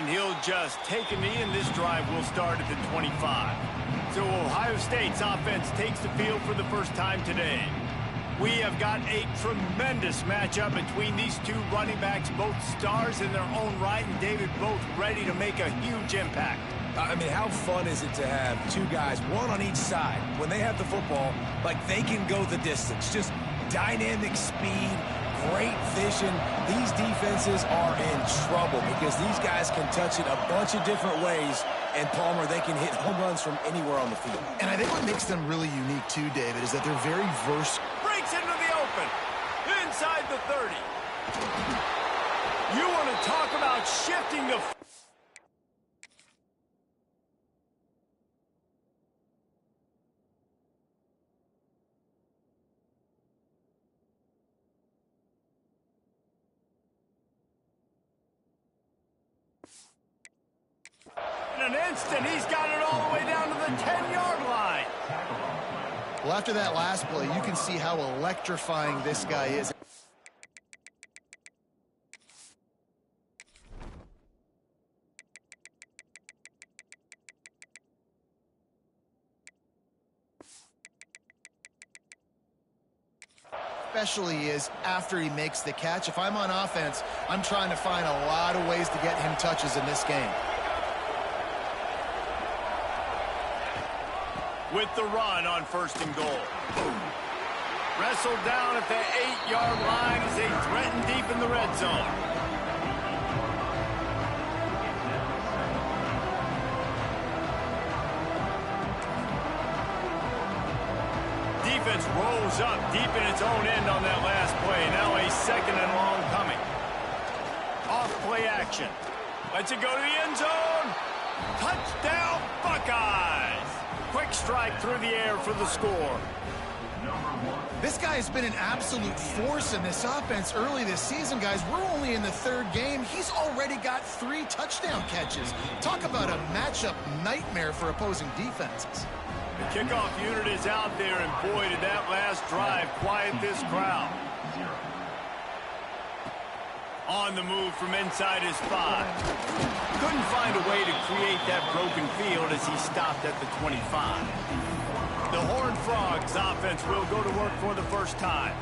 and he'll just take a knee, and this drive will start at the 25. So Ohio State's offense takes the field for the first time today. We have got a tremendous matchup between these two running backs, both stars in their own right, and David, both ready to make a huge impact. I mean, how fun is it to have two guys, one on each side, when they have the football, like they can go the distance. Just dynamic speed, great vision. These defenses are in trouble because these guys can touch it a bunch of different ways, and Palmer, they can hit home runs from anywhere on the field. And I think what makes them really unique too, David, is that they're very versatile. Breaks into the open, inside the 30. You want to talk about shifting the... In an instant, he's got it all the way down to the 10-yard line. Well, after that last play, you can see how electrifying this guy is. Especially is after he makes the catch. If I'm on offense, I'm trying to find a lot of ways to get him touches in this game. With the run on 1st and goal. Wrestled down at the 8-yard line as they threaten deep in the red zone. Defense rolls up deep in its own end on that last play. Now a 2nd and long coming. Off play action. Lets it go to the end zone. Touchdown, Buckeyes. Quick strike through the air for the score. This guy has been an absolute force in this offense early this season, guys. We're only in the 3rd game. He's already got 3 touchdown catches. Talk about a matchup nightmare for opposing defenses. The kickoff unit is out there, and boy, did that last drive quiet this crowd. On the move from inside his 5. Couldn't find a way to create that broken field as he stopped at the 25. The Horned Frogs offense will go to work for the first time.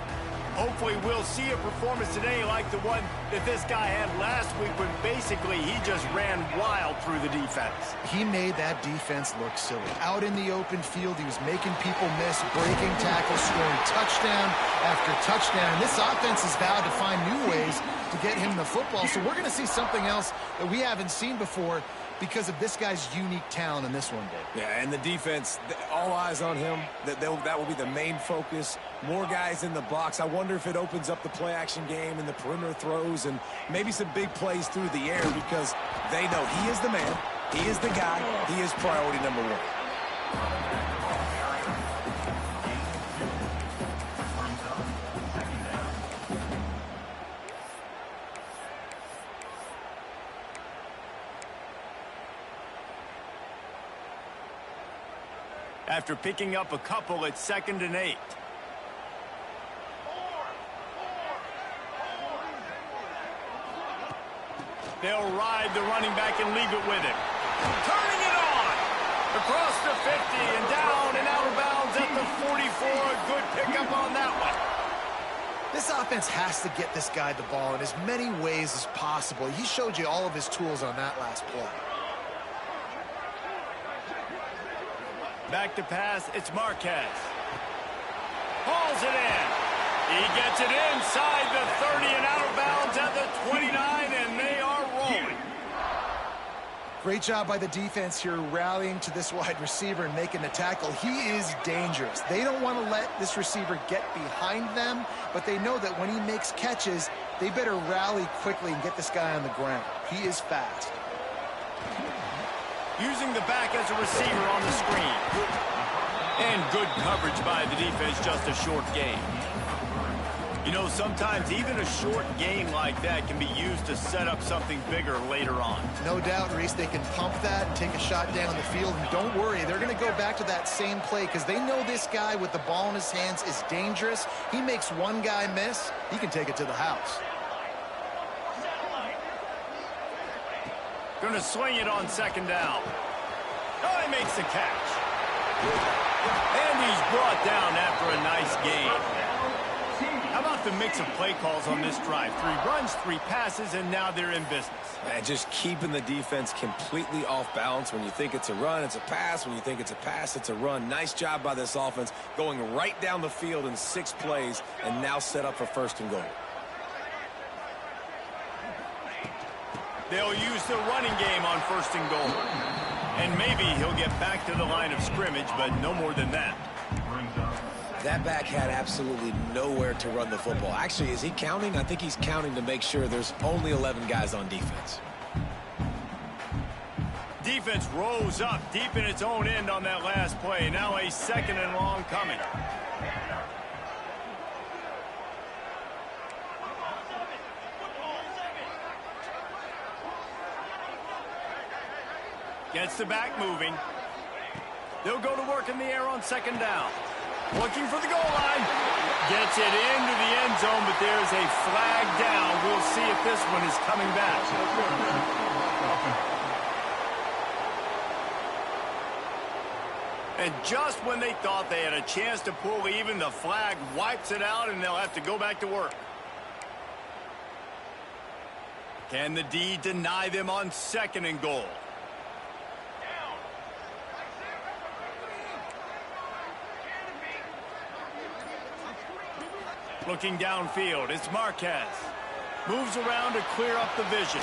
Hopefully we'll see a performance today like the one that this guy had last week when basically he just ran wild through the defense. He made that defense look silly. Out in the open field, he was making people miss, breaking tackles, scoring touchdown after touchdown. And this offense has vowed to find new ways to get him the football. So we're going to see something else that we haven't seen before because of this guy's unique talent in this one, Dave. Yeah, and the defense, all eyes on him. That will be the main focus. More guys in the box. I wonder if it opens up the play-action game and the perimeter throws and maybe some big plays through the air because they know he is the man, he is the guy, he is priority number 1. After picking up a couple at 2nd and 8. They'll ride the running back and leave it with him. Turning it on. Across the 50 and down and out of bounds at the 44. A good pickup on that one. This offense has to get this guy the ball in as many ways as possible. He showed you all of his tools on that last play. Back to pass, it's Marquez. Hauls it in. He gets it inside the 30 and out of bounds at the 29, and they are rolling. Great job by the defense here rallying to this wide receiver and making the tackle. He is dangerous. They don't want to let this receiver get behind them, but they know that when he makes catches, they better rally quickly and get this guy on the ground. He is fast. Using the back as a receiver on the screen. And good coverage by the defense, just a short gain. You know, sometimes even a short game like that can be used to set up something bigger later on. No doubt, Reese, they can pump that and take a shot down the field. And don't worry, they're going to go back to that same play because they know this guy with the ball in his hands is dangerous. He makes one guy miss, he can take it to the house. Gonna swing it on second down. Oh, he makes the catch. And he's brought down after a nice gain. How about the mix of play calls on this drive? 3 runs, 3 passes, and now they're in business. And just keeping the defense completely off balance. When you think it's a run, it's a pass. When you think it's a pass, it's a run. Nice job by this offense going right down the field in 6 plays and now set up for 1st and goal. They'll use the running game on 1st and goal. And maybe he'll get back to the line of scrimmage, but no more than that. That back had absolutely nowhere to run the football. Actually, is he counting? I think he's counting to make sure there's only 11 guys on defense. Defense rose up deep in its own end on that last play. Now a 2nd and long coming. Gets the back moving. They'll go to work in the air on 2nd down. Looking for the goal line. Gets it into the end zone, but there's a flag down. We'll see if this one is coming back. And just when they thought they had a chance to pull even, the flag wipes it out, and they'll have to go back to work. Can the D deny them on 2nd and goal? Looking downfield, it's Marquez. Moves around to clear up the vision.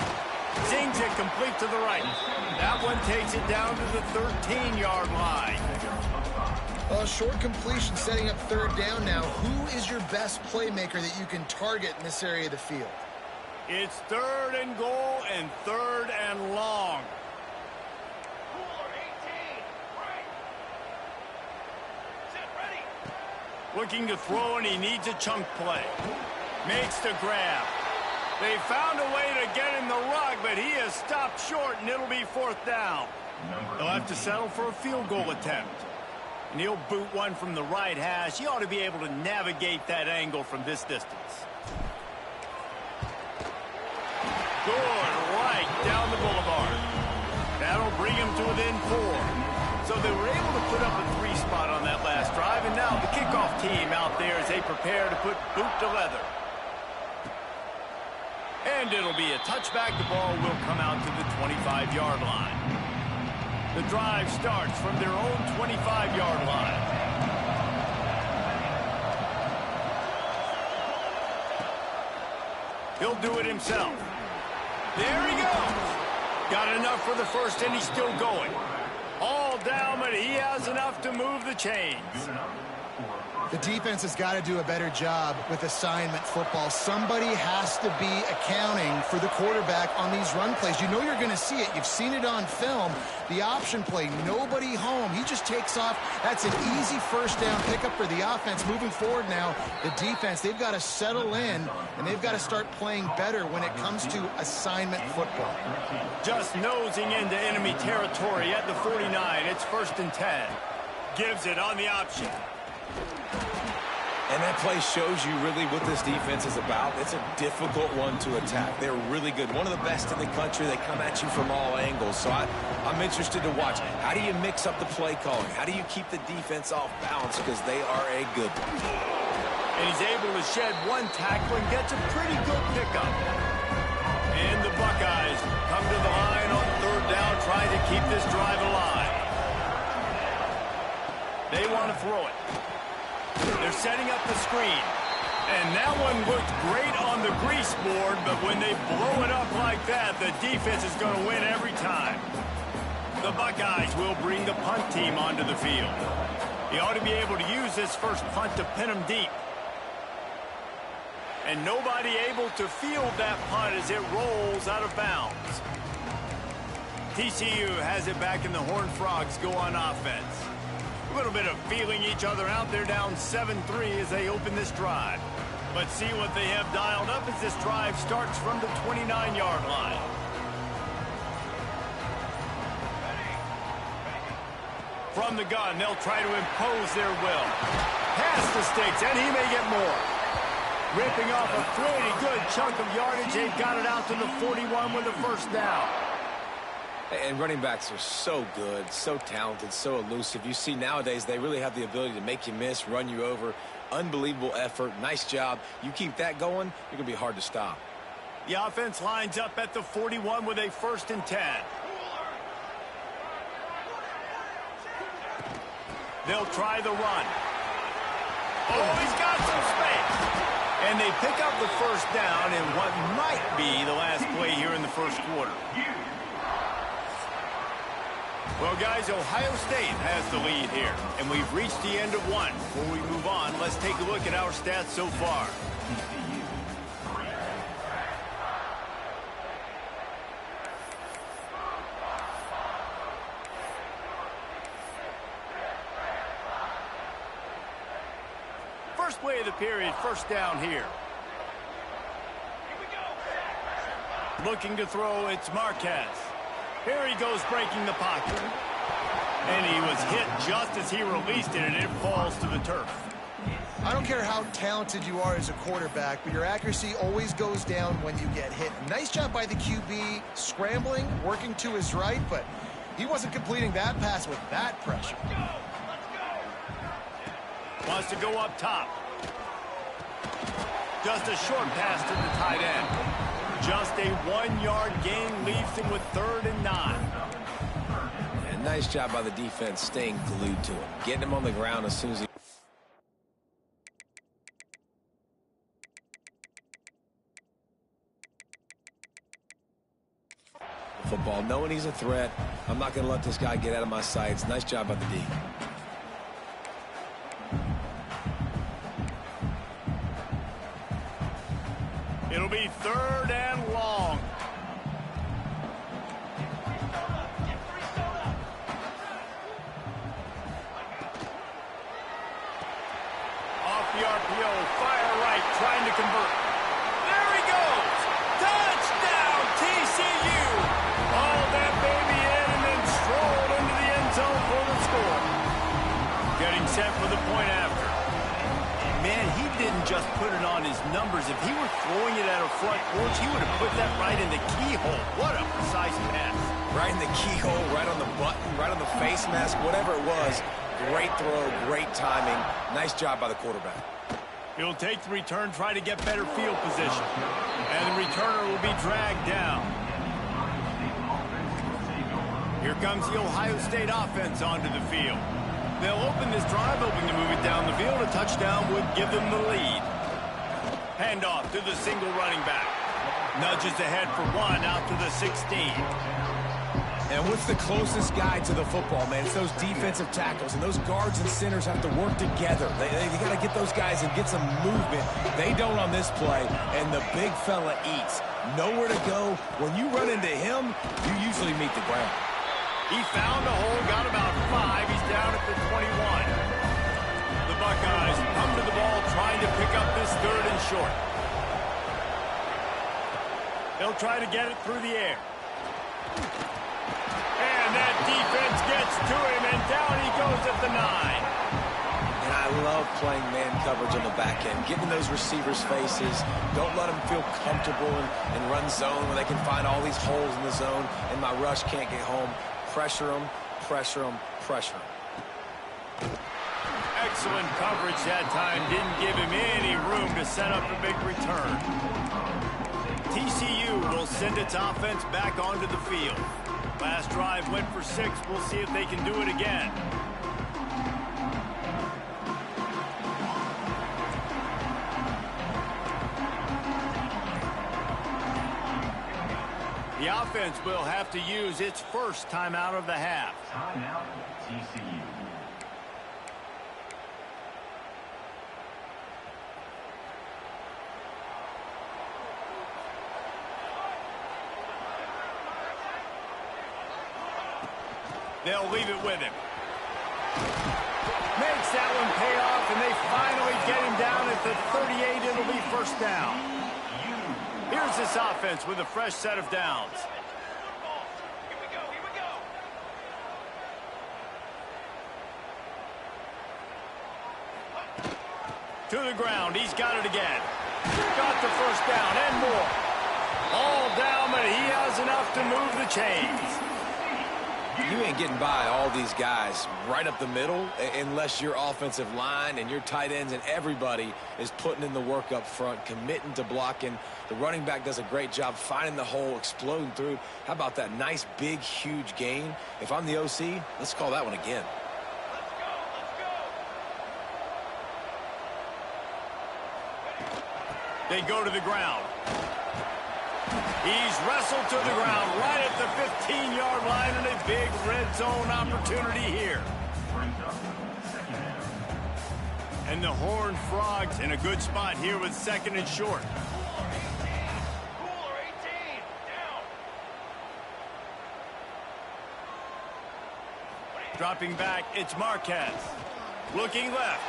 Zings it complete to the right. That one takes it down to the 13-yard line. Well, short completion setting up 3rd down now. Who is your best playmaker that you can target in this area of the field? It's 3rd and goal and 3rd and long. Looking to throw, and he needs a chunk play. Makes the grab. They found a way to get in the rug, but he has stopped short, and it'll be 4th down. They'll have to settle for a field goal attempt. And he'll boot one from the right hash. He ought to be able to navigate that angle from this distance. Good right down the boulevard. That'll bring him to within 4. So they were able to put up a 3 spot on that last drive, and now the kickoff team out there as they prepare to put boot to leather. And it'll be a touchback. The ball will come out to the 25-yard line. The drive starts from their own 25-yard line. He'll do it himself. There he goes. Got enough for the 1st, and he's still going. All down, but he has enough to move the chains. The defense has got to do a better job with assignment football. Somebody has to be accounting for the quarterback on these run plays. You know you're going to see it. You've seen it on film. The option play, nobody home. He just takes off. That's an easy 1st down pickup for the offense. Moving forward now, the defense, they've got to settle in, and they've got to start playing better when it comes to assignment football. Just nosing into enemy territory at the 49. It's 1st and 10. Gives it on the option. And that play shows you really what this defense is about. It's a difficult one to attack. They're really good. One of the best in the country. They come at you from all angles. So I'm interested to watch. How do you mix up the play calling? How do you keep the defense off balance? Because they are a good one. And he's able to shed 1 tackle and gets a pretty good pickup. And the Buckeyes come to the line on 3rd down, trying to keep this drive alive. They want to throw it. They're setting up the screen. And that one looked great on the grease board, but when they blow it up like that, the defense is going to win every time. The Buckeyes will bring the punt team onto the field. He ought to be able to use this 1st punt to pin them deep. And nobody able to field that punt as it rolls out of bounds. TCU has it back, and the Horned Frogs go on offense. A little bit of feeling each other out. They're down 7-3 as they open this drive. But see what they have dialed up as this drive starts from the 29-yard line. From the gun, they'll try to impose their will. Past the sticks, and he may get more. Ripping off a pretty good chunk of yardage. They've got it out to the 41 with the 1st down. And running backs are so good, so talented, so elusive. You see nowadays they really have the ability to make you miss, run you over. Unbelievable effort. Nice job. You keep that going, you're going to be hard to stop. The offense lines up at the 41 with a 1st and 10. They'll try the run. Oh, he's got some space. And they pick up the 1st down in what might be the last play here in the 1st quarter. Well, guys, Ohio State has the lead here, and we've reached the end of one. Before we move on, let's take a look at our stats so far. First play of the period, 1st down here. Looking to throw, it's Marquez. Here he goes breaking the pocket. And he was hit just as he released it, and it falls to the turf. I don't care how talented you are as a quarterback, but your accuracy always goes down when you get hit. Nice job by the QB scrambling, working to his right, but he wasn't completing that pass with that pressure. Wants to go up top. Just a short pass to the tight end. Just a 1-yard gain leaves him with 3rd and 9. And nice job by the defense staying glued to him. Getting him on the ground as soon as he... Football, knowing he's a threat. I'm not going to let this guy get out of my sights. Nice job by the D. It'll be 3rd and long. Off the RPO, fire right, trying to convert. There he goes! Touchdown, TCU! Hauled that baby in and then strolled into the end zone for the score. Getting set for the point after. Man, he didn't just put it on his numbers. If he were throwing it at a front porch, he would have put that right in the keyhole. What a precise pass. Right in the keyhole, right on the button, right on the face mask, whatever it was. Great throw, great timing. Nice job by the quarterback. He'll take the return, try to get better field position. And the returner will be dragged down. Here comes the Ohio State offense onto the field. They'll open this drive, hoping to move it down the field. A touchdown would give them the lead. Handoff to the single running back. Nudges ahead for 1 out to the 16. And what's the closest guy to the football, man? It's those defensive tackles, and those guards and centers have to work together. They got to get those guys and get some movement. They don't on this play, and the big fella eats. Nowhere to go. When you run into him, you usually meet the ground. He found a hole, got about 5. He's down at the 21. The Buckeyes come to the ball, trying to pick up this 3rd and short. They'll try to get it through the air. And that defense gets to him, and down he goes at the 9. And I love playing man coverage on the back end, getting those receivers' faces. Don't let them feel comfortable and run zone where they can find all these holes in the zone, and my rush can't get home. Pressure them, pressure them, pressure them. Excellent coverage that time. Didn't give him any room to set up a big return. TCU will send its offense back onto the field. Last drive went for 6. We'll see if they can do it again. The offense will have to use its first timeout of the half. Timeout, TCU. They'll leave it with him. Makes that one pay off, and they finally get him down at the 38. It'll be 1st down. Here's this offense with a fresh set of downs. To the ground. He's got it again. Got the 1st down and more. All down, but he has enough to move the chains. You ain't getting by all these guys right up the middle unless your offensive line and your tight ends and everybody is putting in the work up front, committing to blocking. The running back does a great job finding the hole, exploding through. How about that nice, big, huge gain? If I'm the OC, let's call that one again. They go to the ground. He's wrestled to the ground right at the 15-yard line, and a big red zone opportunity here. And the Horned Frogs in a good spot here with 2nd and short. Dropping back, it's Marquez. Looking left.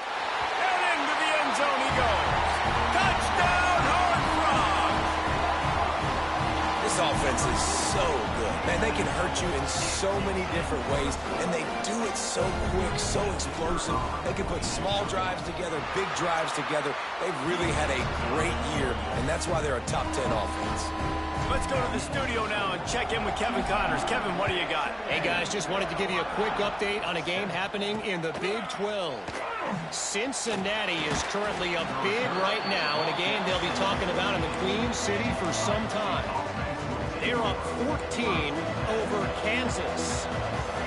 And into the end zone he goes. Touchdown, Horned Frogs! This offense is so good. Man, they can hurt you in so many different ways, and they do it so quick, so explosive. They can put small drives together, big drives together. They've really had a great year, and that's why they're a top 10 offense. Let's go to the studio now and check in with Kevin Connors. Kevin, what do you got? Hey, guys, just wanted to give you a quick update on a game happening in the Big 12. Cincinnati is currently up big right now in a game they'll be talking about in the Queen City for some time. They're up 14 over Kansas.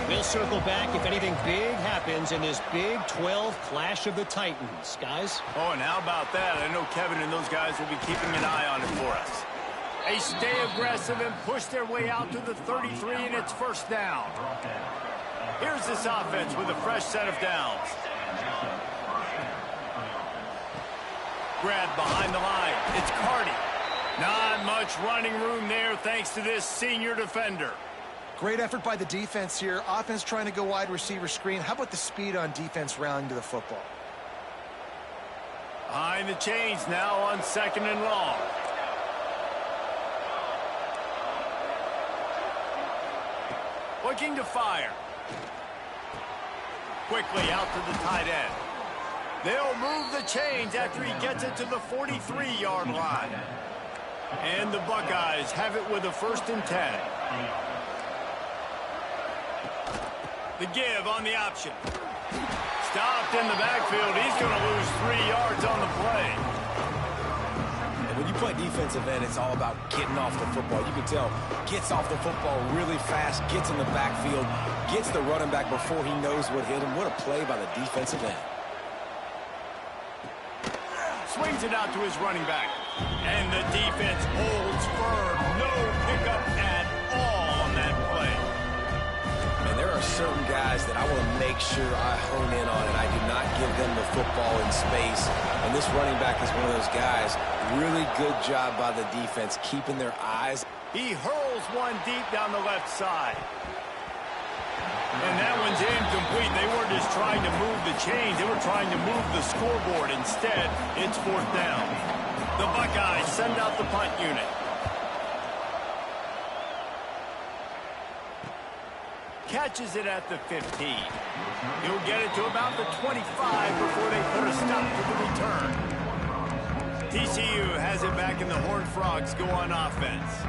We'll circle back if anything big happens in this Big 12 Clash of the Titans. Guys? Oh, and how about that? I know Kevin and those guys will be keeping an eye on it for us. They stay aggressive and push their way out to the 33, and it's first down. Here's this offense with a fresh set of downs. Grab behind the line. It's Cardi. Not much running room there thanks to this senior defender. Great effort by the defense here. Offense trying to go wide receiver screen. How about the speed on defense rounding to the football? Behind the chains now on 2nd and long. Looking to fire. Quickly out to the tight end. They'll move the chains after he gets it to the 43-yard line. And the Buckeyes have it with a 1st and 10. The give on the option. Stopped in the backfield. He's going to lose 3 yards on the play. When you play defensive end, it's all about getting off the football. You can tell, gets off the football really fast, gets in the backfield, gets the running back before he knows what hit him. What a play by the defensive end. Swings it out to his running back. And the defense holds firm. No pickup at all on that play. And there are certain guys that I want to make sure I hone in on, and I do not give them the football in space. And this running back is one of those guys. Really good job by the defense, keeping their eyes. He hurls one deep down the left side. And that one's incomplete. They weren't just trying to move the chains. They were trying to move the scoreboard. Instead, it's 4th down. The Buckeyes send out the punt unit. Catches it at the 15. He'll get it to about the 25 before they put a stop to the return. TCU has it back, and the Horned Frogs go on offense.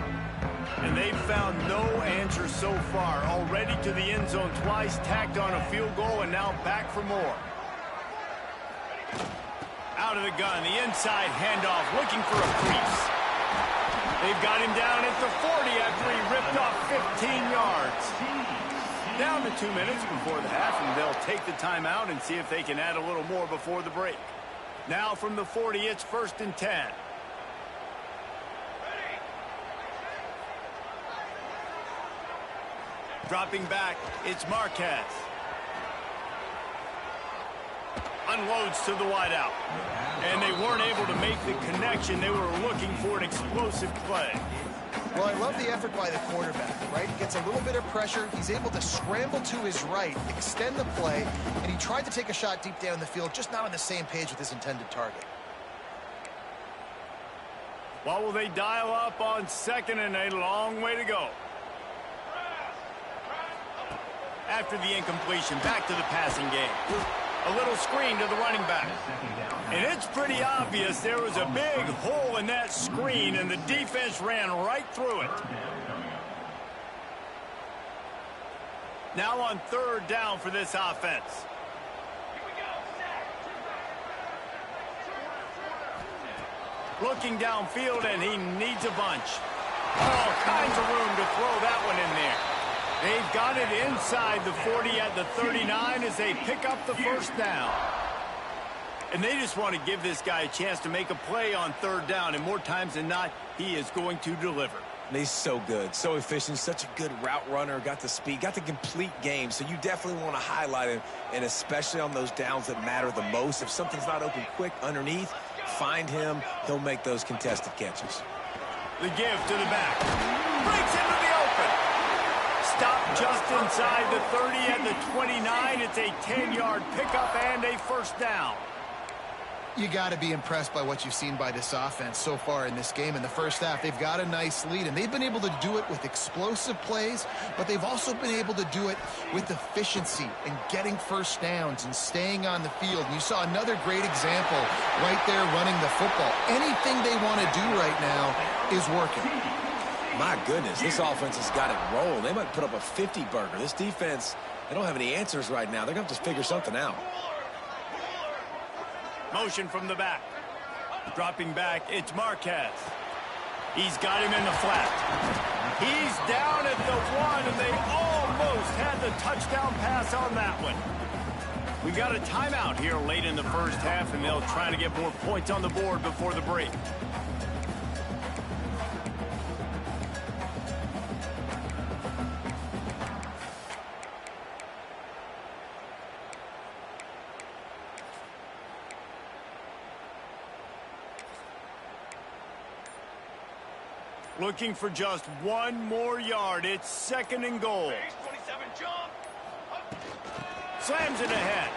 And they've found no answer so far. Already to the end zone twice, tacked on a field goal, and now back for more. Out of the gun, the inside handoff, looking for a crease. They've got him down at the 40 after he ripped off 15 yards. Down to 2 minutes before the half, and they'll take the timeout and see if they can add a little more before the break. Now from the 40, it's 1st and 10. Dropping back, it's Marquez. Unloads to the wideout. And they weren't able to make the connection. They were looking for an explosive play. Well, I love the effort by the quarterback, right? Gets a little bit of pressure. He's able to scramble to his right, extend the play, and he tried to take a shot deep down the field, just not on the same page with his intended target. What will they dial up on 2nd and a long way to go? After the incompletion, back to the passing game. A little screen to the running back. And it's pretty obvious there was a big hole in that screen, and the defense ran right through it. Now on third down for this offense. Looking downfield, and he needs a bunch. All kinds of room to throw that one in there. They've got it inside the 40 at the 39 as they pick up the first down. And they just want to give this guy a chance to make a play on third down, and more times than not, he is going to deliver. He's so good, so efficient, such a good route runner, got the speed, got the complete game, so you definitely want to highlight him, and especially on those downs that matter the most. If something's not open quick underneath, find him, he'll make those contested catches. The give to the back. Breaks into the open. Stop just inside the 30 and the 29. It's a 10-yard pickup and a first down. You got to be impressed by what you've seen by this offense so far in this game. In the first half, they've got a nice lead, and they've been able to do it with explosive plays, but they've also been able to do it with efficiency and getting first downs and staying on the field. And you saw another great example right there running the football. Anything they want to do right now is working. My goodness, this offense has got it rolling. They might put up a 50-burger. This defense, they don't have any answers right now. They're going to have to figure something out. Motion from the back. Dropping back, it's Marquez. He's got him in the flat. He's down at the 1, and they almost had the touchdown pass on that one. We've got a timeout here late in the first half, and they'll try to get more points on the board before the break. Looking for just one more yard. It's second and goal. Slams it ahead.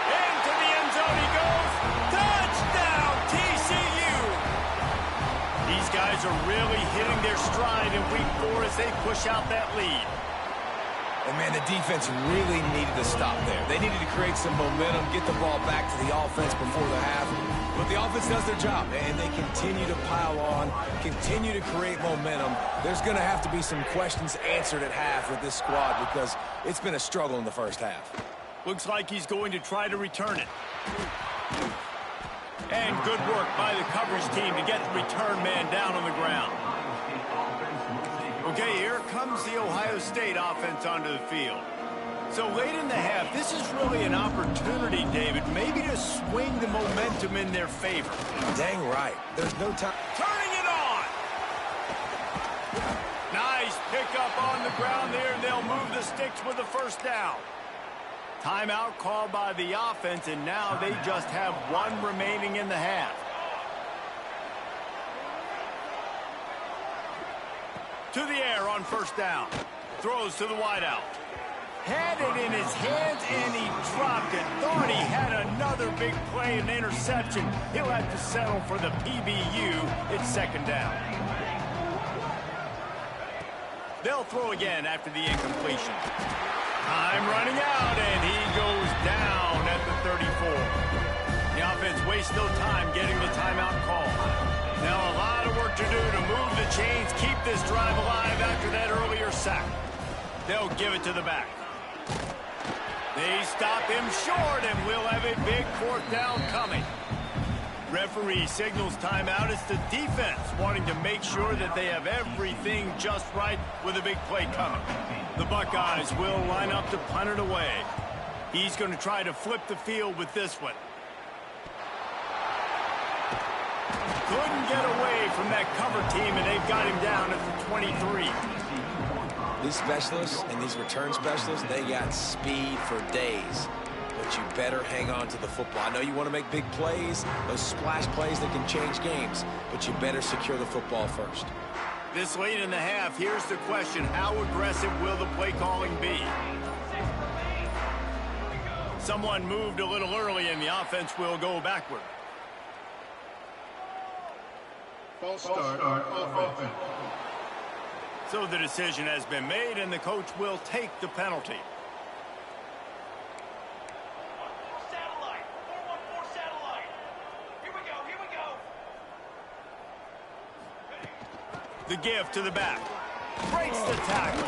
Into the end zone he goes. Touchdown, TCU! These guys are really hitting their stride in week 4 as they push out that lead. And, man, the defense really needed to stop there. They needed to create some momentum, get the ball back to the offense before the half. But the offense does their job, and they continue to pile on, continue to create momentum. There's going to have to be some questions answered at half with this squad because it's been a struggle in the first half. Looks like he's going to try to return it. And good work by the coverage team to get the return man down on the ground. Okay, here comes the Ohio State offense onto the field. So late in the half, this is really an opportunity, David, maybe to swing the momentum in their favor. Dang right. There's no time. Turning it on. Nice pickup on the ground there, and they'll move the sticks with the first down. Timeout called by the offense, and now they just have one remaining in the half. To the air on first down. Throws to the wideout. Had it in his hands, and he dropped it. Thought he had another big play, an interception. He'll have to settle for the PBU. It's second down. They'll throw again after the incompletion. Time running out, and he goes down at the 34. The offense wastes no time getting the timeout call. Now a lot of work to do to move the chains, keep this drive alive after that earlier sack. They'll give it to the back. They stop him short, and we'll have a big fourth down coming. Referee signals timeout. It's the defense wanting to make sure that they have everything just right with a big play coming. The Buckeyes will line up to punt it away. He's going to try to flip the field with this one. Couldn't get away from that cover team, and they've got him down at the 23. These specialists and these return specialists, they got speed for days. But you better hang on to the football. I know you want to make big plays, those splash plays that can change games, but you better secure the football first. This late in the half, here's the question. How aggressive will the play calling be? Someone moved a little early, and the offense will go backward. False start off offense. So the decision has been made, and the coach will take the penalty. The give to the back. Breaks the tackle.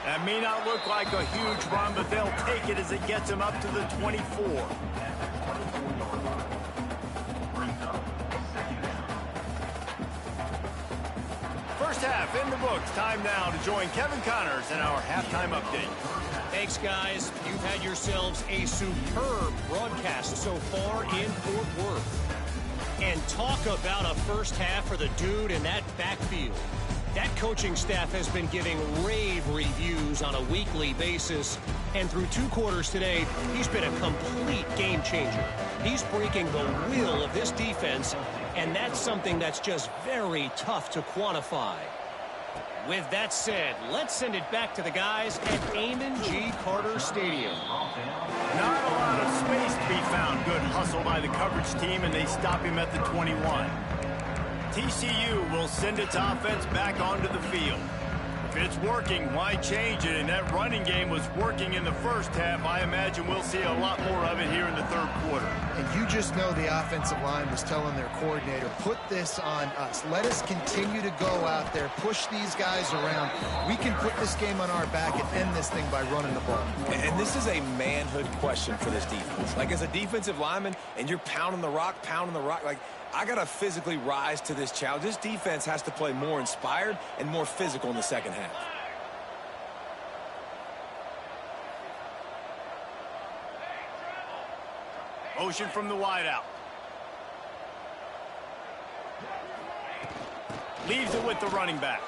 That may not look like a huge run, but they'll take it as it gets them up to the 24. First half in the books. Time now to join Kevin Connors in our halftime update. Thanks, guys. You've had yourselves a superb broadcast so far in Fort Worth. And talk about a first half for the dude in that backfield. That coaching staff has been giving rave reviews on a weekly basis. And through 2 quarters today, he's been a complete game changer. He's breaking the will of this defense, and that's something that's just very tough to quantify. With that said, let's send it back to the guys at Amon G. Carter Stadium. Not a lot of space to be found. Good hustle by the coverage team, and they stop him at the 21. TCU will send its offense back onto the field. If it's working, why change it? And that running game was working in the first half. I imagine we'll see a lot more of it here in the third quarter. And you just know the offensive line was telling their coordinator, put this on us. Let us continue to go out there, push these guys around. We can put this game on our back and end this thing by running the ball. And this is a manhood question for this defense. Like, as a defensive lineman, and you're pounding the rock, like, I got to physically rise to this challenge. This defense has to play more inspired and more physical in the second half. Motion from the wideout. Leaves it with the running back.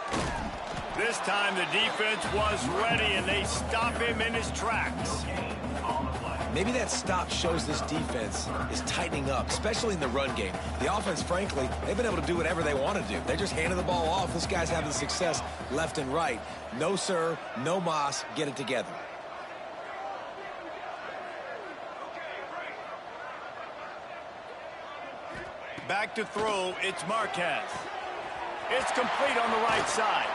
This time the defense was ready, and they stop him in his tracks. Maybe that stop shows this defense is tightening up, especially in the run game. The offense, frankly, they've been able to do whatever they want to do. They're just handing the ball off. This guy's having success left and right. No, sir, no mas, get it together. Back to throw, it's Marquez. It's complete on the right side.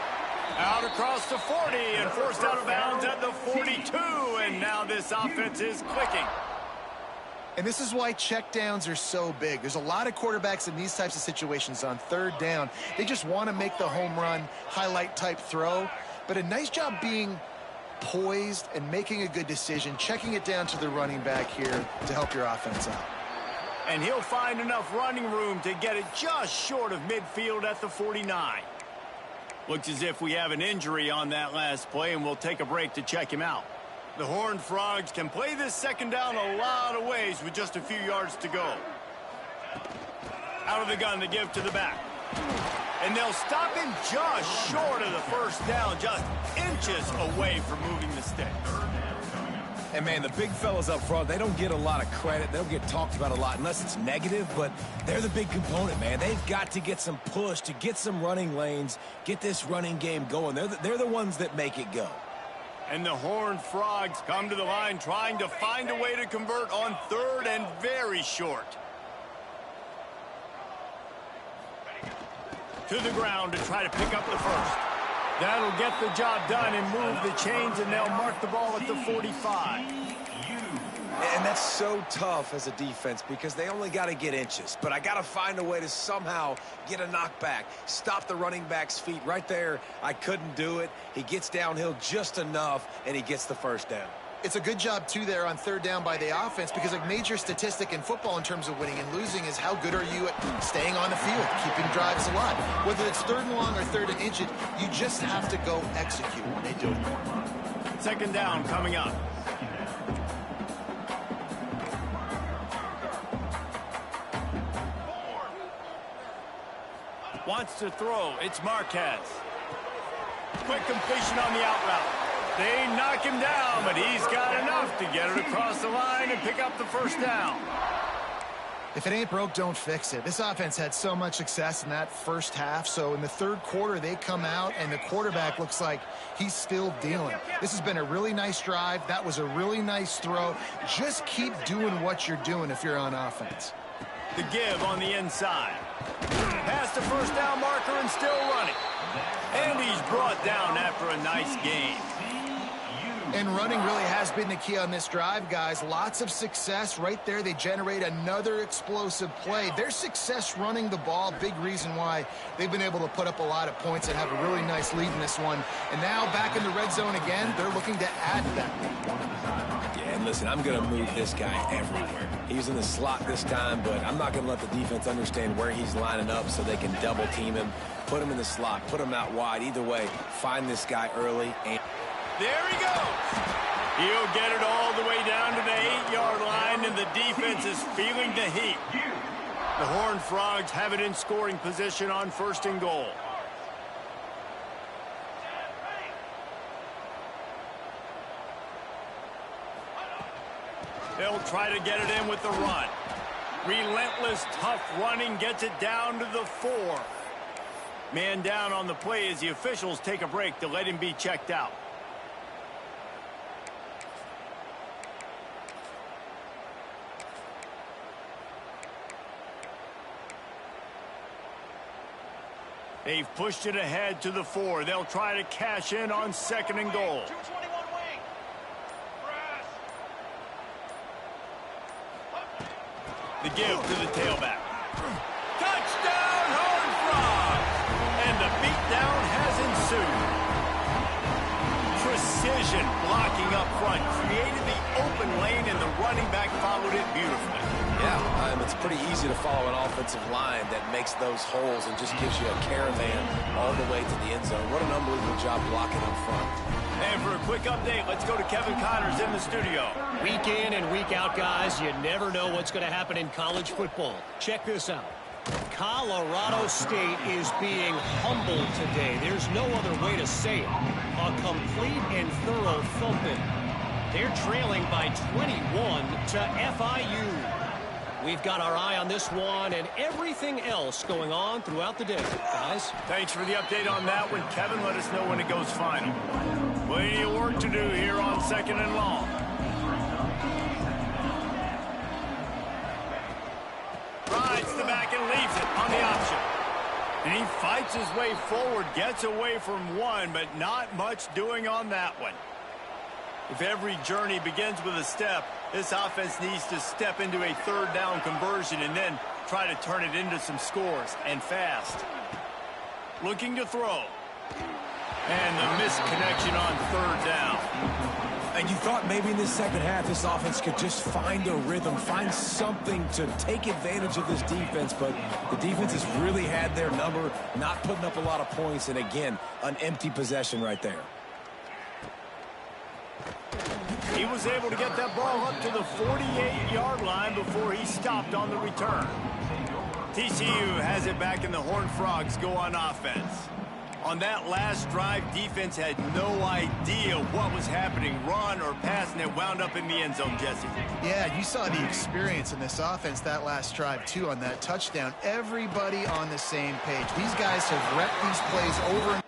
Out across the 40 and forced out of bounds at the 42. And now this offense is clicking. And this is why checkdowns are so big. There's a lot of quarterbacks in these types of situations on third down. They just want to make the home run, highlight type throw. But a nice job being poised and making a good decision, checking it down to the running back here to help your offense out. And he'll find enough running room to get it just short of midfield at the 49. Looks as if we have an injury on that last play, and we'll take a break to check him out. The Horned Frogs can play this second down a lot of ways with just a few yards to go. Out of the gun to give to the back. And they'll stop him just short of the first down, just inches away from moving the sticks. And, man, the big fellas up front, they don't get a lot of credit. They don't get talked about a lot unless it's negative, but they're the big component, man. They've got to get some push, to get some running lanes, get this running game going. They're the ones that make it go. And the Horned Frogs come to the line trying to find a way to convert on third and very short. To the ground to try to pick up the first. That'll get the job done and move the chains, and they'll mark the ball at the 45. And that's so tough as a defense because they only got to get inches. But I got to find a way to somehow get a knockback, stop the running back's feet. Right there, I couldn't do it. He gets downhill just enough, and he gets the first down. It's a good job, too, there on third down by the offense because a major statistic in football in terms of winning and losing is how good are you at staying on the field, keeping drives alive. Whether it's third and long or third and inches, you just have to go execute when they do it. Second down coming up. Wants to throw. It's Marquez. Quick completion on the out route. They knock him down, but he's got enough to get it across the line and pick up the first down. If it ain't broke, don't fix it. This offense had so much success in that first half, so in the third quarter, they come out, and the quarterback looks like he's still dealing. This has been a really nice drive. That was a really nice throw. Just keep doing what you're doing if you're on offense. The give on the inside. Past the first down marker and still running. And he's brought down after a nice game. And running really has been the key on this drive, guys. Lots of success right there. They generate another explosive play. Their success running the ball, big reason why they've been able to put up a lot of points and have a really nice lead in this one. And now back in the red zone again, they're looking to add to that. Yeah, and listen, I'm going to move this guy everywhere. He's in the slot this time, but I'm not going to let the defense understand where he's lining up so they can double team him, put him in the slot, put him out wide. Either way, find this guy early. And there he goes. He'll get it all the way down to the 8-yard line, and the defense is feeling the heat. The Horned Frogs have it in scoring position on 1st and goal. They'll try to get it in with the run. Relentless, tough running gets it down to the 4. Man down on the play as the officials take a break to let him be checked out. They've pushed it ahead to the 4. They'll try to cash in on 2nd and goal. The give to the tailback. Touchdown, Horned Frogs! And the beatdown has ensued. Precision blocking up front created the open lane, and the running back followed it beautifully. yeah, it's pretty easy to follow an offensive line that makes those holes and just gives you a caravan all the way to the end zone. What an unbelievable job blocking up front. And for a quick update, let's go to Kevin Connors in the studio. Week in and week out, guys, you never know what's going to happen in college football. Check this out. Colorado State is being humbled today. There's no other way to say it. A complete and thorough thumping. They're trailing by 21 to FIU. We've got our eye on this one and everything else going on throughout the day, guys. Thanks for the update on that one, Kevin. Let us know when it goes final. Plenty of work to do here on 2nd and long. Rides the back and leaves it on the option. And he fights his way forward, gets away from one, but not much doing on that one. If every journey begins with a step, this offense needs to step into a 3rd down conversion and then try to turn it into some scores, and fast. Looking to throw. And the misconnection on 3rd down. And you thought maybe in this second half this offense could just find a rhythm, find something to take advantage of this defense, but the defense has really had their number, not putting up a lot of points, and again, an empty possession right there. He was able to get that ball up to the 48-yard line before he stopped on the return. TCU has it back, and the Horned Frogs go on offense. On that last drive, defense had no idea what was happening, run or pass, and it wound up in the end zone, Jesse. Yeah, you saw the experience in this offense that last drive, too, on that touchdown. Everybody on the same page. These guys have repped these plays over and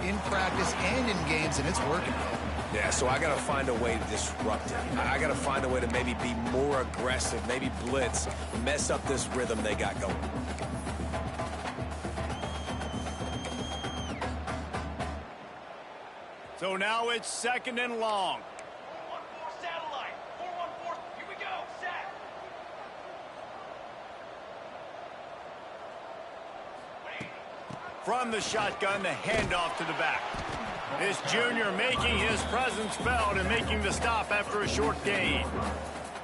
in practice and in games, and it's working. Yeah, so I got to find a way to disrupt it. I got to find a way to maybe be more aggressive, maybe blitz, mess up this rhythm they got going. So now it's 2nd and long. 4-1-4 satellite. 4-1-4. Here we go. Set. From the shotgun, the handoff to the back. This junior making his presence felt and making the stop after a short gain.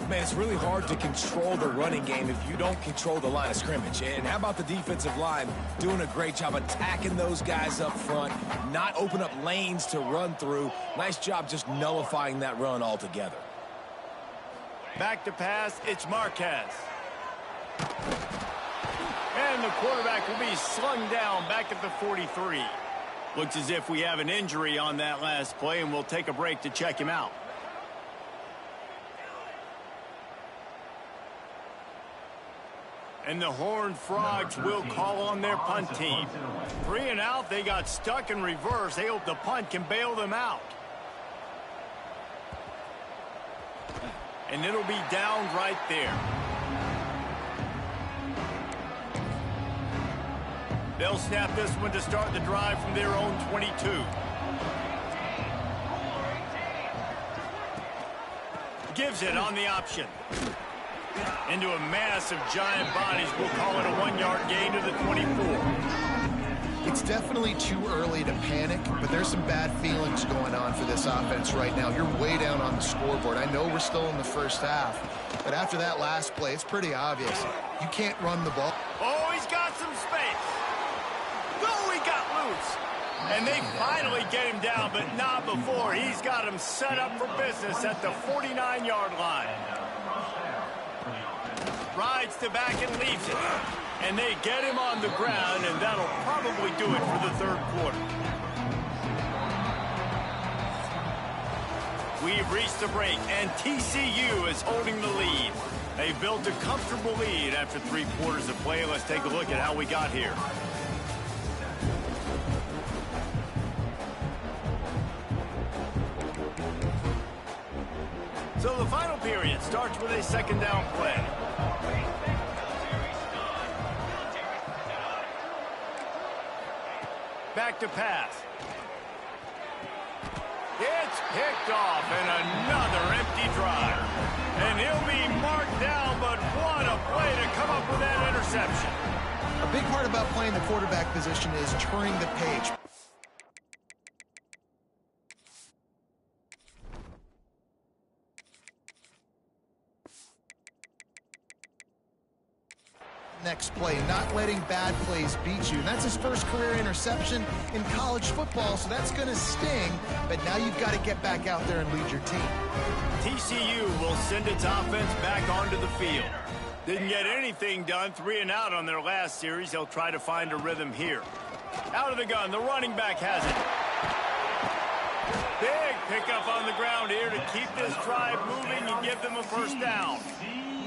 Man, it's really hard to control the running game if you don't control the line of scrimmage. And how about the defensive line doing a great job attacking those guys up front, not open up lanes to run through. Nice job just nullifying that run altogether. Back to pass, it's Marquez. And the quarterback will be slung down back at the 43. Looks as if we have an injury on that last play, and we'll take a break to check him out. And the Horned Frogs will call on their punt team. 3 and out, they got stuck in reverse. They hope the punt can bail them out. And it'll be down right there. They'll snap this one to start the drive from their own 22. Gives it on the option. Into a mass of giant bodies. We'll call it a 1-yard gain to the 24. It's definitely too early to panic, but there's some bad feelings going on for this offense right now. You're way down on the scoreboard. I know we're still in the first half, but after that last play, it's pretty obvious. You can't run the ball. Oh, he's got some space. Oh, he got loose. And they finally get him down, but not before. He's got him set up for business at the 49-yard line. Rides to back and leaves it. And they get him on the ground, and that'll probably do it for the third quarter. We've reached the break, and TCU is holding the lead. They built a comfortable lead after 3 quarters of play. Let's take a look at how we got here. So the final period starts with a second down play. Back to pass. It's picked off, and another empty drive. And he'll be marked down, but what a play to come up with that interception. A big part about playing the quarterback position is turning the page. Next play, not letting bad plays beat you. And that's his first career interception in college football, so that's going to sting. But now you've got to get back out there and lead your team. TCU will send its offense back onto the field. Didn't get anything done, 3 and out on their last series. They'll try to find a rhythm here. Out of the gun, the running back has it. Big pickup on the ground here to keep this drive moving and give them a first down.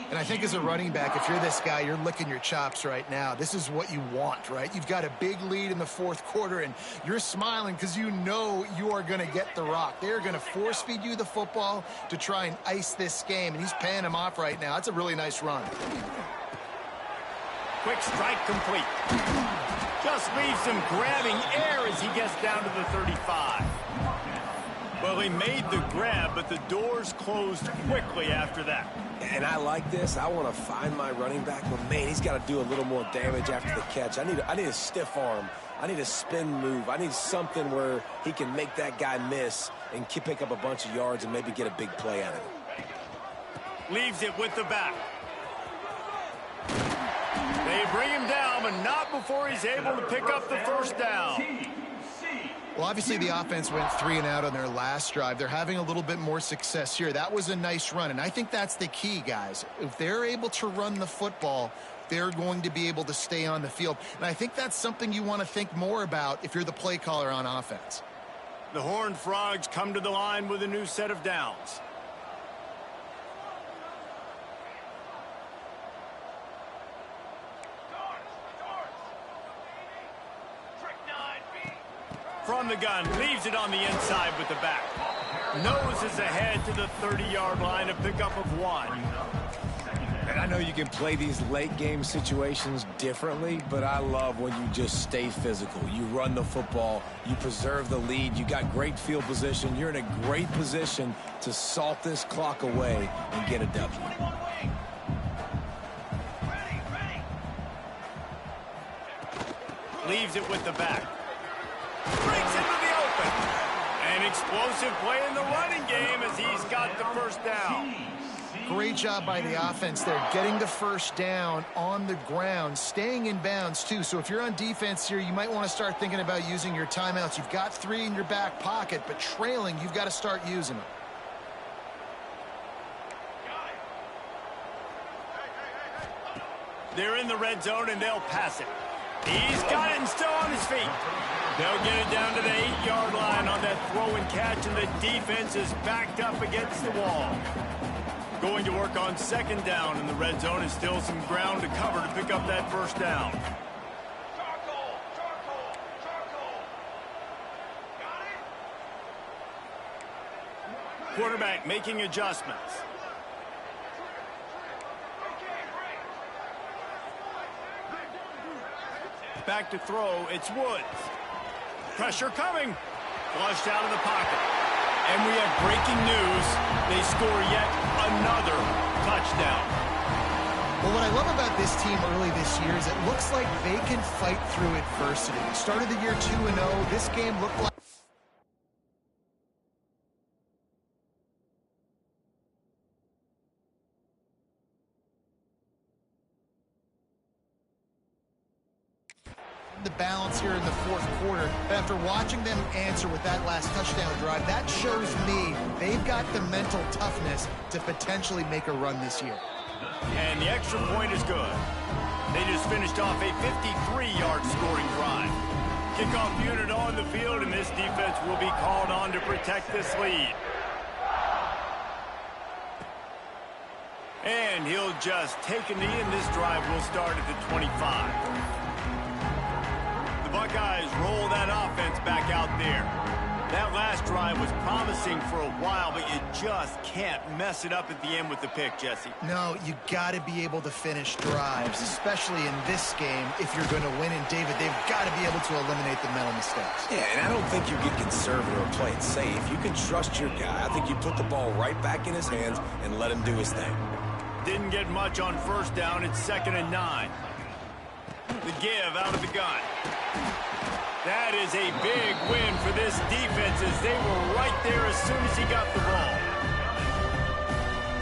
And I think as a running back, if you're this guy, you're licking your chops right now. This is what you want, right? You've got a big lead in the fourth quarter, and you're smiling because you know you are going to get the rock. They're going to force-feed you the football to try and ice this game, and he's paying him off right now. That's a really nice run. Quick strike complete. Just leaves him grabbing air as he gets down to the 35. Well, he made the grab, but the doors closed quickly after that. And I like this. I want to find my running back, but man, he's got to do a little more damage after the catch. I need a stiff arm. I need a spin move. I need something where he can make that guy miss and pick up a bunch of yards and maybe get a big play out of it. Leaves it with the back. They bring him down, but not before he's able to pick up the first down. Well, obviously the offense went 3 and out on their last drive. They're having a little bit more success here. That was a nice run, and I think that's the key, guys. If they're able to run the football, they're going to be able to stay on the field. And I think that's something you want to think more about if you're the play caller on offense. The Horned Frogs come to the line with a new set of downs. From the gun, leaves it on the inside with the back. Noses ahead to the 30-yard line, a pickup of 1. And I know you can play these late game situations differently, but I love when you just stay physical. You run the football, you preserve the lead, you got great field position. You're in a great position to salt this clock away and get a W. Leaves it with the back. Breaks into the open. An explosive play in the running game as he's got the first down. Great job by the offense there, getting the first down on the ground, staying in bounds too. So if you're on defense here, you might want to start thinking about using your timeouts. You've got 3 in your back pocket, but trailing, you've got to start using them. They're in the red zone and they'll pass it. He's got it and still on his feet. They'll get it down to the 8-yard line on that throw and catch, and the defense is backed up against the wall. Going to work on second down in the red zone, and still some ground to cover to pick up that first down. Charcoal! Got it? Quarterback making adjustments. back to throw. It's Woods. Pressure coming. Flushed out of the pocket. And we have breaking news. They score yet another touchdown. Well, what I love about this team early this year is it looks like they can fight through adversity. Started the year 2-0. This game looked like the balance here in the fourth quarter. But after watching them answer with that last touchdown drive, that shows me they've got the mental toughness to potentially make a run this year. And the extra point is good. They just finished off a 53-yard scoring drive. Kickoff unit on the field, and this defense will be called on to protect this lead. And he'll just take a knee, and this drive will start at the 25. Buckeyes roll that offense back out there. That last drive was promising for a while, but you just can't mess it up at the end with the pick, Jesse. No, you got to be able to finish drives, especially in this game if you're going to win. And, David, they've got to be able to eliminate the mental mistakes. Yeah, and I don't think you get conservative or play it safe. You can trust your guy. I think you put the ball right back in his hands and let him do his thing. Didn't get much on first down. It's 2nd and 9. The give out of the gun. That is a big win for this defense as they were right there as soon as he got the ball.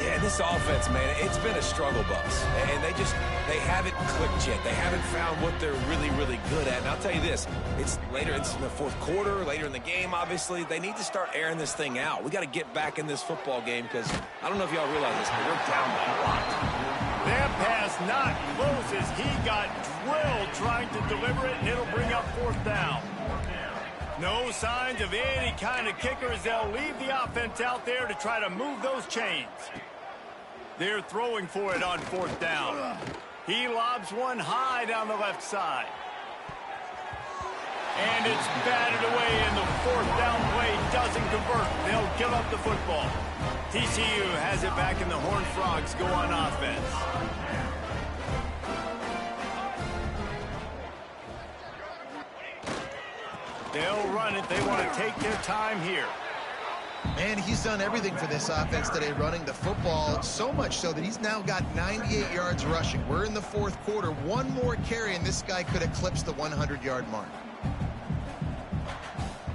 Yeah, this offense, man, it's been a struggle bus. And they haven't clicked yet. They haven't found what they're really, really good at. And I'll tell you this, it's later in the fourth quarter, later in the game, obviously. They need to start airing this thing out. We got to get back in this football game because I don't know if y'all realize this, but we're down by a lot. That pass not close as he got drilled trying to deliver it, and it'll bring up 4th down. No signs of any kind of kicker as they'll leave the offense out there to try to move those chains. They're throwing for it on 4th down. He lobs one high down the left side. And it's batted away, and the 4th down play doesn't convert. They'll give up the football. TCU has it back, and the Horned Frogs go on offense. They'll run it. They want to take their time here. And he's done everything for this offense today, running the football, so much so that he's now got 98 yards rushing. We're in the fourth quarter. One more carry, and this guy could eclipse the 100-yard mark.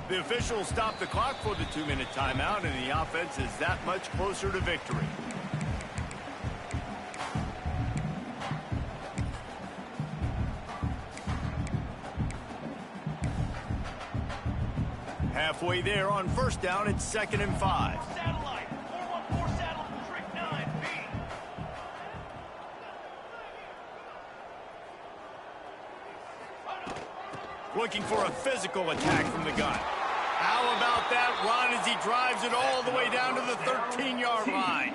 The officials stop the clock for the 2-minute timeout, and the offense is that much closer to victory. Halfway there on first down, it's 2nd and 5. Satellite, 414 saddle, trick 9B. Looking for a physical attack from the gun. How about that run as he drives it all the way down to the 13-yard line?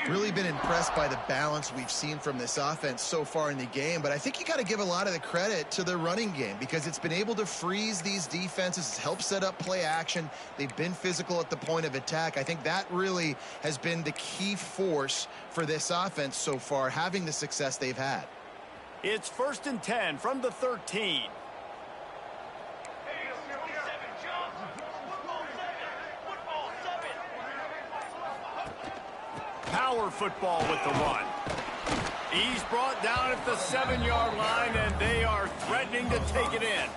Really been impressed by the balance we've seen from this offense so far in the game, but I think you got to give a lot of the credit to the running game because it's been able to freeze these defenses, it's helped set up play action. They've been physical at the point of attack. I think that really has been the key force for this offense so far, having the success they've had. It's 1st and 10 from the 13. Power football with the one. He's brought down at the 7-yard line, and they are threatening to take it in.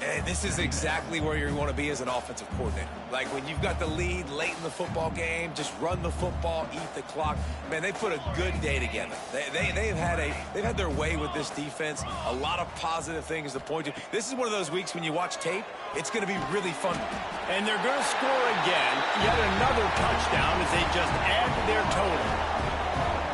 And this is exactly where you want to be as an offensive coordinator. Like when you've got the lead late in the football game, just run the football, eat the clock. Man, they put a good day together. They've had their way with this defense. A lot of positive things to point to. This is one of those weeks when you watch tape, it's going to be really fun. And they're going to score again. Yet another touchdown as they just add to their total.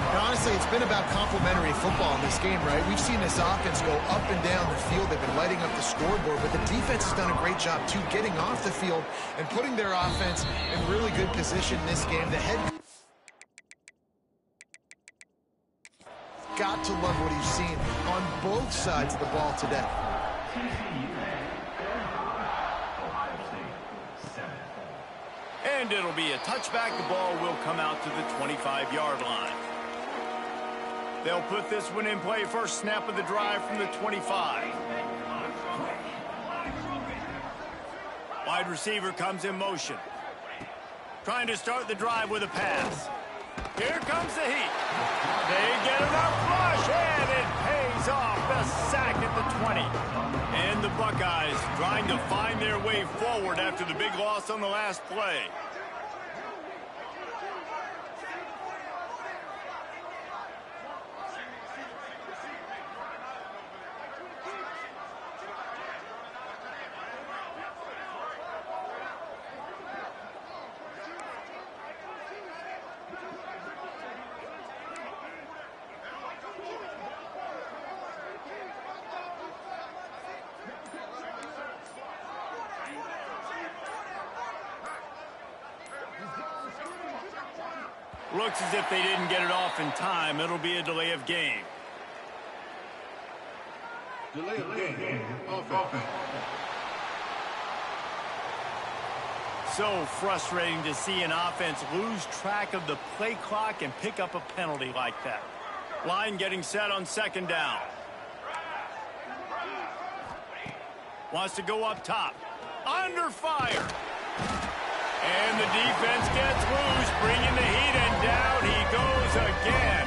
And honestly, it's been about complementary football in this game, right? We've seen this offense go up and down the field. They've been lighting up the scoreboard, but the defense has done a great job, too, getting off the field and putting their offense in really good position in this game. The head got to love what he's seen on both sides of the ball today. And it'll be a touchback. The ball will come out to the 25-yard line. They'll put this one in play first snap of the drive from the 25. Wide receiver comes in motion. Trying to start the drive with a pass. Here comes the heat. They get enough rush, and it pays off. The sack at the 20. And the Buckeyes trying to find their way forward after the big loss on the last play. Looks as if they didn't get it off in time. It'll be a delay of game. Delay of game. Offense. So frustrating to see an offense lose track of the play clock and pick up a penalty like that. Line getting set on second down. Wants to go up top. Under fire. And the defense gets loose, bringing the heat, and down he goes again.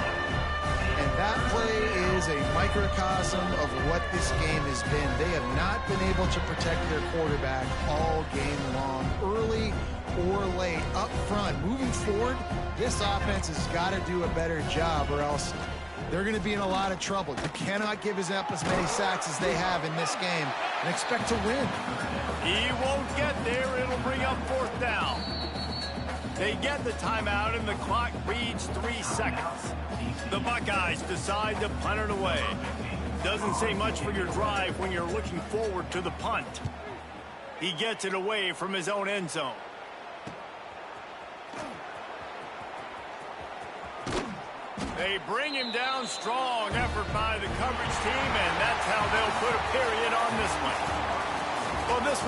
And that play is a microcosm of what this game has been. They have not been able to protect their quarterback all game long, early or late, up front. Moving forward, this offense has got to do a better job, or else they're going to be in a lot of trouble. You cannot give up as many sacks as they have in this game and expect to win. He won't get there. It'll bring up fourth down. They get the timeout, and the clock reads 3 seconds. The Buckeyes decide to punt it away. Doesn't say much for your drive when you're looking forward to the punt. He gets it away from his own end zone. They bring him down strong. Effort by the coverage team, and that's how they'll put a period on this one. Well, this